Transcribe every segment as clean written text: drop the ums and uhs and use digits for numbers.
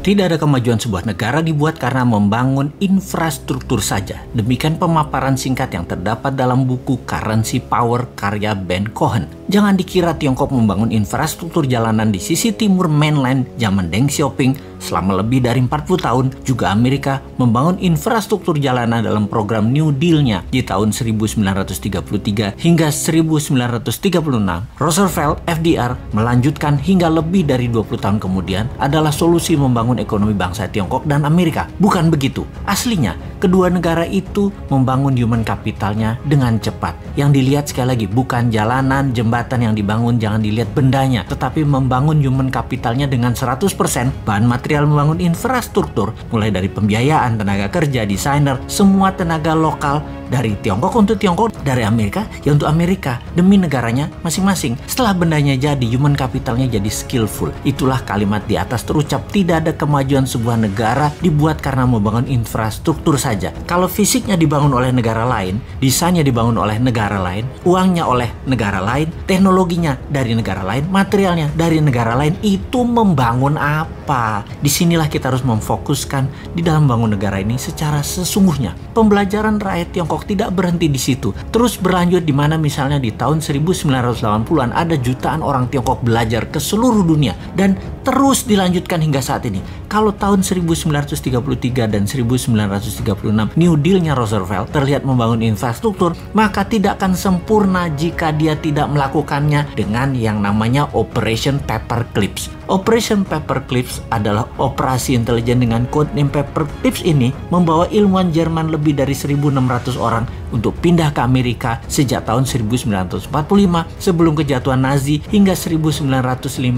Tidak ada kemajuan sebuah negara dibuat karena membangun infrastruktur saja. Demikian pemaparan singkat yang terdapat dalam buku Currency Power karya Ben Cohen. Jangan dikira Tiongkok membangun infrastruktur jalanan di sisi timur mainland zaman Deng Xiaoping selama lebih dari 40 tahun. Juga Amerika membangun infrastruktur jalanan dalam program New Deal-nya di tahun 1933 hingga 1936. Roosevelt FDR melanjutkan hingga lebih dari 20 tahun kemudian adalah solusi membangun ekonomi bangsa Tiongkok dan Amerika. Bukan begitu. Aslinya, kedua negara itu membangun human capitalnya dengan cepat. Yang dilihat sekali lagi bukan jalanan, jembatan yang dibangun, jangan dilihat bendanya, tetapi membangun human capitalnya dengan 100%. Bahan material membangun infrastruktur, mulai dari pembiayaan, tenaga kerja, desainer, semua tenaga lokal dari Tiongkok untuk Tiongkok, dari Amerika ya untuk Amerika, demi negaranya masing-masing. Setelah bendanya jadi, human capitalnya jadi skillful. Itulah kalimat di atas terucap, tidak ada kemajuan sebuah negara dibuat karena membangun infrastruktur saja. Kalau fisiknya dibangun oleh negara lain, desainnya dibangun oleh negara lain, uangnya oleh negara lain, teknologinya dari negara lain, materialnya dari negara lain, itu membangun apa? Disinilah kita harus memfokuskan di dalam bangun negara ini secara sesungguhnya. Pembelajaran rakyat Tiongkok tidak berhenti di situ, terus berlanjut di mana misalnya di tahun 1980-an ada jutaan orang Tiongkok belajar ke seluruh dunia dan terus dilanjutkan hingga saat ini. Kalau tahun 1933 dan 1936 New Deal-nya Roosevelt terlihat membangun infrastruktur, maka tidak akan sempurna jika dia tidak melakukannya dengan yang namanya Operation Paperclips. Operation Paperclips adalah operasi intelijen dengan codename Paperclips. Ini membawa ilmuwan Jerman lebih dari 1.600 orang untuk pindah ke Amerika sejak tahun 1945 sebelum kejatuhan Nazi hingga 1959.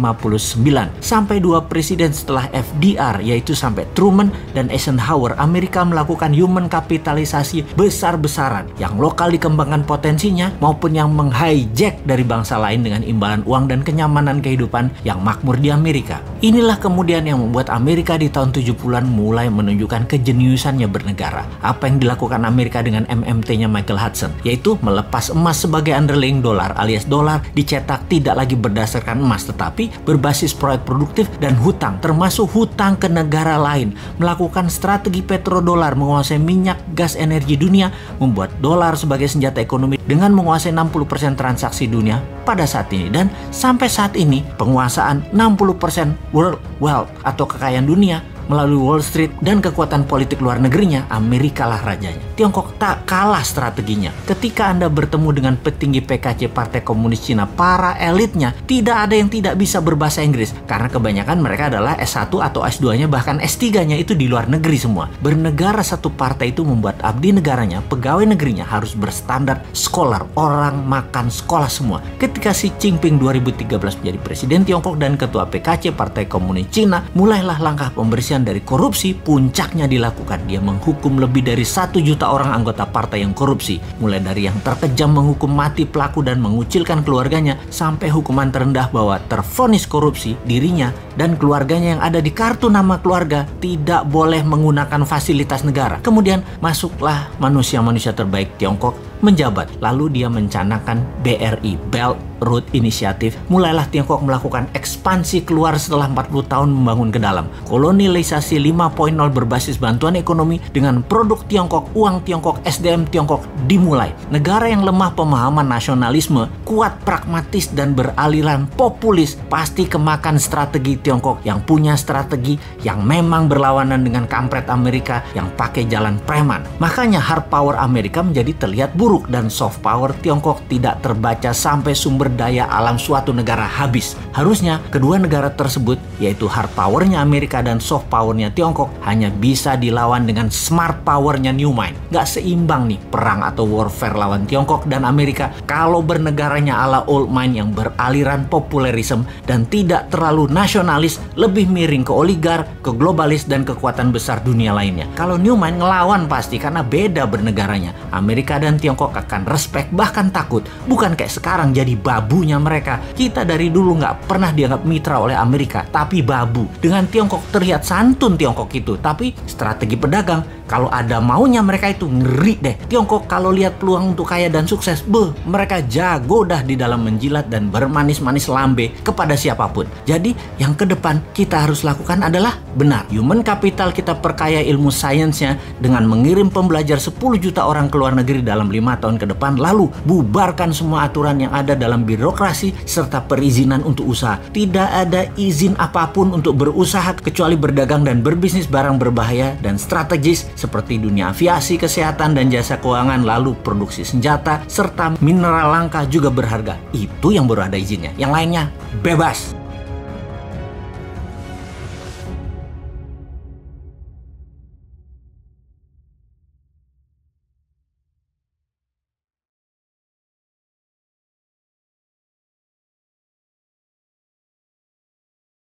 Sampai dua presiden setelah FDR, yaitu sampai Truman dan Eisenhower, Amerika melakukan human kapitalisasi besar-besaran. Yang lokal dikembangkan potensinya maupun yang menghijack dari bangsa lain dengan imbalan uang dan kenyamanan kehidupan yang makmur di Amerika. Inilah kemudian yang membuat Amerika di tahun 70-an mulai menunjukkan kejeniusannya bernegara. Apa yang dilakukan Amerika dengan MMT-nya Michael Hudson, yaitu melepas emas sebagai underlying dolar, alias dolar dicetak tidak lagi berdasarkan emas tetapi berbasis proyek produktif dan hutang, termasuk hutang ke negara lain. Melakukan strategi petrodolar, menguasai minyak, gas, energi dunia, membuat dolar sebagai senjata ekonomi dengan menguasai 60% transaksi dunia pada saat ini. Dan sampai saat ini penguasaan 60% world wealth atau kekayaan dunia melalui Wall Street dan kekuatan politik luar negerinya, Amerika lah rajanya. Tiongkok tak kalah strateginya. Ketika Anda bertemu dengan petinggi PKC Partai Komunis Cina, para elitnya, tidak ada yang tidak bisa berbahasa Inggris. Karena kebanyakan mereka adalah S1 atau S2-nya, bahkan S3-nya itu di luar negeri semua. Bernegara satu partai itu membuat abdi negaranya, pegawai negerinya harus berstandar scholar, orang makan sekolah semua. Ketika Xi Jinping 2013 menjadi presiden Tiongkok dan ketua PKC Partai Komunis Cina, mulailah langkah pembersihan dari korupsi. Puncaknya dilakukan, dia menghukum lebih dari 1 juta orang anggota partai yang korupsi, mulai dari yang terkejam menghukum mati pelaku dan mengucilkan keluarganya, sampai hukuman terendah bahwa tervonis korupsi dirinya dan keluarganya yang ada di kartu nama keluarga tidak boleh menggunakan fasilitas negara. Kemudian masuklah manusia-manusia terbaik Tiongkok menjabat, lalu dia mencanangkan BRI, Belt Road Initiative. Mulailah Tiongkok melakukan ekspansi keluar setelah 40 tahun membangun ke dalam. Kolonialisasi 5.0 berbasis bantuan ekonomi dengan produk Tiongkok, uang Tiongkok, SDM Tiongkok dimulai. Negara yang lemah pemahaman nasionalisme, kuat pragmatis dan beraliran populis, pasti kemakan strategi Tiongkok yang punya strategi yang memang berlawanan dengan kampret Amerika yang pakai jalan preman. Makanya hard power Amerika menjadi terlihat buruk dan soft power Tiongkok tidak terbaca sampai sumber daya alam suatu negara habis. Harusnya kedua negara tersebut, yaitu hard powernya Amerika dan soft powernya Tiongkok, hanya bisa dilawan dengan smart powernya New Mind. Gak seimbang nih perang atau warfare lawan Tiongkok dan Amerika kalau bernegaranya ala old mind yang beraliran populerisme dan tidak terlalu nasionalis, lebih miring ke oligar, ke globalis dan kekuatan besar dunia lainnya. Kalau New Mind ngelawan pasti karena beda bernegaranya. Amerika dan Tiongkok akan respect, bahkan takut. Bukan kayak sekarang jadi babunya mereka. Kita dari dulu nggak pernah dianggap mitra oleh Amerika, tapi babu. Dengan Tiongkok terlihat santun Tiongkok itu, tapi strategi pedagang Kalau ada maunya mereka itu ngeri deh. Tiongkok kalau lihat peluang untuk kaya dan sukses, mereka jago dah di dalam menjilat dan bermanis-manis lambe kepada siapapun. Jadi yang ke depan kita harus lakukan adalah benar. Human capital kita perkaya ilmu sainsnya dengan mengirim pembelajar 10 juta orang ke luar negeri dalam 5 tahun ke depan. Lalu bubarkan semua aturan yang ada dalam birokrasi serta perizinan untuk usaha. Tidak ada izin apapun untuk berusaha kecuali berdagang dan berbisnis barang berbahaya dan strategis seperti dunia aviasi, kesehatan, dan jasa keuangan, lalu produksi senjata, serta mineral langka juga berharga. Itu yang baru ada izinnya. Yang lainnya bebas.